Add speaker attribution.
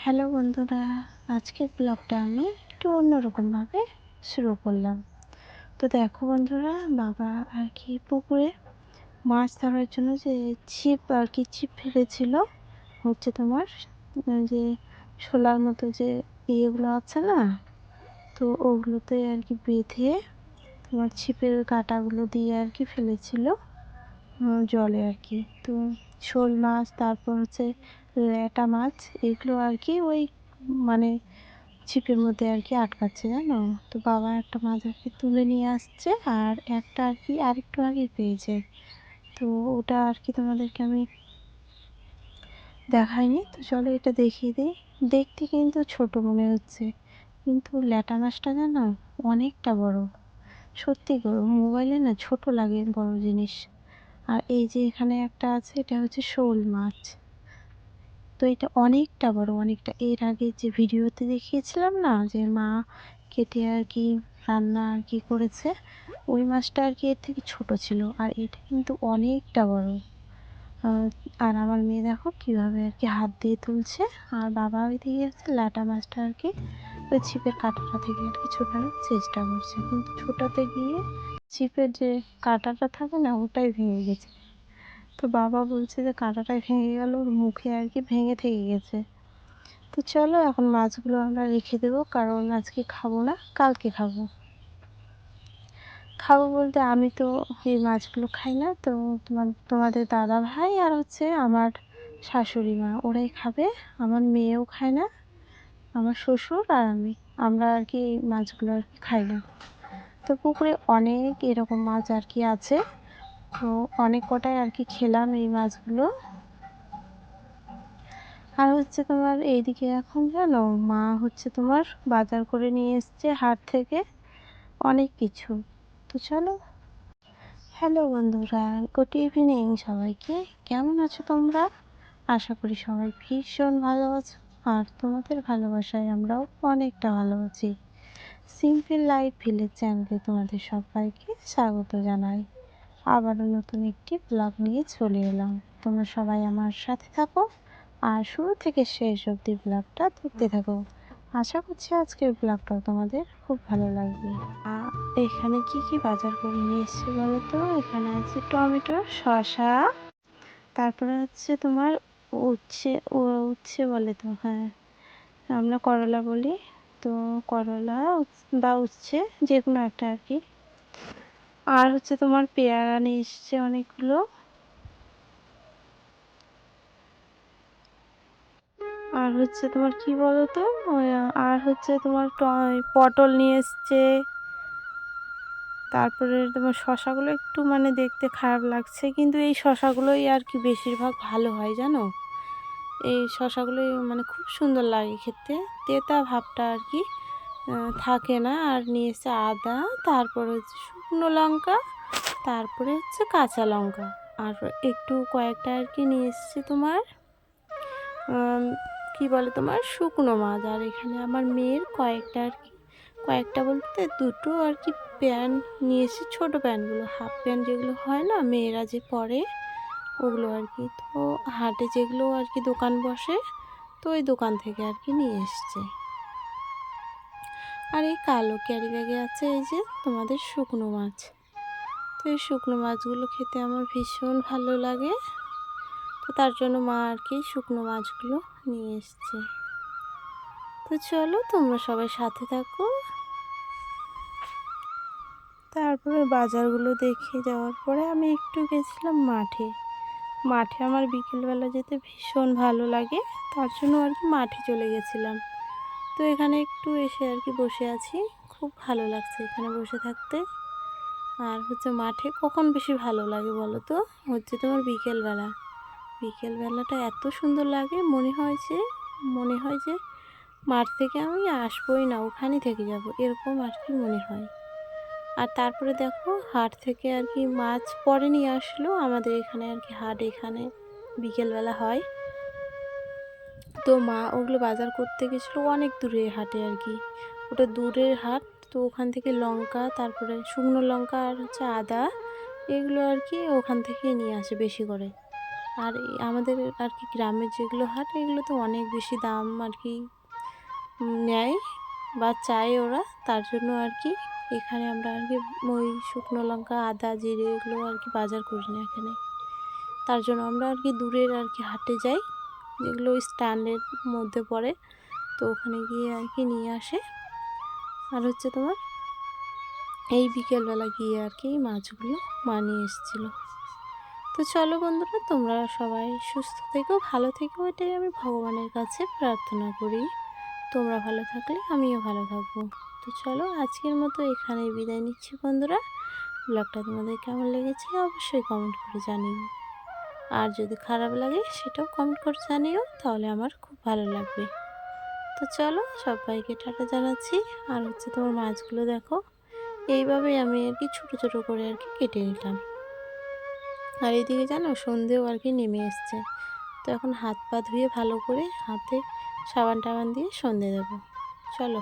Speaker 1: Hello বন্ধুরা, আজকের ব্লগটা আমি একটু অন্যরকমভাবে শুরু করলাম। তো দেখো বন্ধুরা, বাবা আর কি পুকুরে মাছ ধরার জন্য যে ছিপ ফেলেছিল, হচ্ছে তোমার যে শোলার মতো যে ইয়েগুলো আছে না, তো ওগুলোতে আর কি বেঁধে তোমার ছিপের কাঁটাগুলো দিয়ে আর কি ফেলেছিল জলে আর কি। তো শোল মাছ, তারপর হচ্ছে ল্যাটা মাছ, এগুলো আর কি ওই মানে ছিপের মধ্যে আর কি আটকাচ্ছে, জানো। তো বাবা একটা মাছ আর কি তুলে নিয়ে আসছে, আর একটা আর কি আরেকটু আগে পেয়েছে। তো ওটা আর কি তোমাদেরকে আমি দেখাইনি, তো চলো এটা দেখিয়ে দিই। দেখতে কিন্তু ছোট মনে হচ্ছে, কিন্তু ল্যাটা মাছটা জানো অনেকটা বড়। সত্যি গো, মোবাইলে না ছোট লাগে বড় জিনিস। আর এই যে এখানে একটা আছে, এটা হচ্ছে শোল মাছ। তো এটা অনেকটা বড়, অনেকটা। এর আগে যে ভিডিওতে দেখিয়েছিলাম না, যে মা কেটে আর কি রান্না আর কি করেছে, ওই মাছটা আর কি এর থেকে ছোট ছিল, আর এটা কিন্তু অনেকটা বড়। আর আমার মেয়ে দেখো কিভাবে আর কি হাত দিয়ে তুলছে, আর বাবা ওই দিকে হচ্ছে ল্যাটা মাছটা আর কি ওই ছিপের কাঁটাটা থেকে আর কি ছোটানোর চেষ্টা করছে, কিন্তু ছোটাতে গিয়ে ছিপের যে কাঁটাটা থাকে না, ওটাই ভেঙে গেছে। তো বাবা বলছে যে কাঁটাটাই ভেঙে গেল, ওর মুখে আর কি ভেঙে থেকে গেছে। তো চলো এখন মাছগুলো আমরা রেখে দেবো, কারণ আজকে খাবো না, কালকে খাবো। খাবো বলতে আমি তো এই মাছগুলো খাই না, তো তোমাদের দাদা ভাই আর হচ্ছে আমার শাশুড়ি মা ওরাই খাবে। আমার মেয়েও খায় না, আমার শ্বশুর আর আমি, আমরা আর কি এই মাছগুলো আর কি খাই না। তো পুকুরে অনেক এরকম মাছ আর কি আছে, তো অনেক কটাই আর কি খেলাম এই মাছগুলো। আর হচ্ছে তোমার এইদিকে এখন জানো, মা হচ্ছে তোমার বাজার করে নিয়ে এসছে হাট থেকে অনেক কিছু। তো চলো। হ্যালো বন্ধুরা, গুড ইভিনিং সবাইকে। কেমন আছো তোমরা? আশা করি সবাই ভীষণ ভালো আছো, আর তোমাদের ভালোবাসায় আমরাও অনেকটা ভালো আছি। সিম্পল লাইফ ভিলেজ চ্যানেলে তোমাদের সবাইকে স্বাগত জানাই। আবারও নতুন একটি ব্লগ নিয়ে চলে এলাম। তোমরা সবাই আমার সাথে থাকো, আর শুরু থেকে শেষ অবধি ব্লগটা দেখতে থাকো। আশা করছি আজকের ব্লগটাও তোমাদের খুব ভালো লাগবে। এখানে কি কি বাজার করে নিয়ে এসেছি বলো তো? এখানে আছে টমেটো, শসা, তারপরে হচ্ছে তোমার উচ্ছে বলে তো, হ্যাঁ আমরা করলা বলি। তো করলা বা উচ্ছে, যে কোনো একটা আর কি। আর হচ্ছে তোমার পেয়ারা নিয়ে এসছে অনেকগুলো। আর হচ্ছে তোমার কি বলতো, আর হচ্ছে তোমার পটল নিয়ে এসছে। তারপরে তোমার শসাগুলো একটু মানে দেখতে খারাপ লাগছে, কিন্তু এই শসাগুলোই আর কি বেশিরভাগ ভালো হয়, জানো। এই শসাগুলোই মানে খুব সুন্দর লাগে খেতে, তেতা ভাবটা আর কি থাকে না। আর নিয়ে এসছে আদা, তারপরে হচ্ছে শুকনো লঙ্কা, তারপরে হচ্ছে কাঁচা লঙ্কা, আর একটু কয়েকটা আর কি নিয়ে এসছে তোমার কি বলে তোমার শুকনো মাছ। আর এখানে আমার মেয়ের কয়েকটা আর কি, কয়েকটা বলতে দুটো আর কি প্যান্ট নিয়ে এসেছি, ছোটো প্যান্টগুলো, হাফ প্যান্ট যেগুলো হয় না মেয়েরা যে পরে, ওগুলো আর কি। তো হাটে যেগুলো আর কি দোকান বসে, তো ওই দোকান থেকে আর কি নিয়ে এসছে। আর এই কালো ক্যারি ব্যাগে আছে এই যে তোমাদের শুকনো মাছ। তো এই শুকনো মাছগুলো খেতে আমার ভীষণ ভালো লাগে, তো তার জন্য মা আর কি শুকনো মাছগুলো নিয়ে এসছে। তো চলো তোমরা সবাই সাথে থাকো। তারপরে বাজারগুলো দেখে যাওয়ার পরে আমি একটু গেছিলাম মাঠে। মাঠে আমার বিকেলবেলা যেতে ভীষণ ভালো লাগে, তার জন্য আর কি মাঠে চলে গেছিলাম। তো এখানে একটু এসে আর কি বসে আছি, খুব ভালো লাগছে এখানে বসে থাকতে। আর হচ্ছে মাঠে কখন বেশি ভালো লাগে বলো তো? হচ্ছে তোমার বিকেলবেলা। বিকেলবেলাটা এত সুন্দর লাগে, মনে হয় যে মাঠ থেকে আমি আসবোই না, ওখানেই থেকে যাব, এরকম আর কি মনে হয়। আর তারপরে দেখো হাট থেকে আর কি মাছ পরে নিয়ে আসলো, আমাদের এখানে আর কি হাট এখানে বিকেলবেলা হয়। তো মা ওগুলো বাজার করতে গেছিলো অনেক দূরে হাটে আর কি, ওটা দূরের হাট। তো ওখান থেকে লঙ্কা, তারপরে শুকনো লঙ্কা আর হচ্ছে আদা, এগুলো আর কি ওখান থেকেই নিয়ে আসে বেশি করে। আর আমাদের আর কি গ্রামের যেগুলো হাট এগুলো তো অনেক বেশি দাম আর কি নেয় বা চায় ওরা, তার জন্য আর কি এখানে আমরা আর কি ওই শুকনো লঙ্কা আদা জিরে এগুলো আর কি বাজার করি না এখানে। তার জন্য আমরা আর কি দূরের আর কি হাটে যাই, যেগুলো স্ট্যান্ডের মধ্যে পড়ে, তো ওখানে গিয়ে আর কি নিয়ে আসে। আর হচ্ছে তোমার এই বিকেলবেলা গিয়ে আর কি মাছগুলো মা নিয়ে এসেছিলো। তো চলো বন্ধুরা, তোমরা সবাই সুস্থ থেকো, ভালো থেকো, এটাই আমি ভগবানের কাছে প্রার্থনা করি। তোমরা ভালো থাকলে আমিও ভালো থাকবো। তো চলো আজকের মতো এখানেই বিদায় নিচ্ছি বন্ধুরা। ব্লগটা তোমাদের কেমন লেগেছে অবশ্যই কমেন্ট করে জানিও। আর যদি খারাপ লাগে সেটাও কমেন্ট করে জানিও, তাহলে আমার খুব ভালো লাগবে। তো চলো সবাইকে টাটা জানাচ্ছি। আর হচ্ছে তোমার মাছগুলো দেখো, এইভাবেই আমি আর কি ছোটো ছোটো করে আর কি কেটে নিলাম। আর এইদিকে জানো সন্ধেও আর কি নেমে এসছে, তো এখন হাত পা ধুয়ে ভালো করে হাতে সাবান টাবান দিয়ে সন্ধে দেবো। চলো।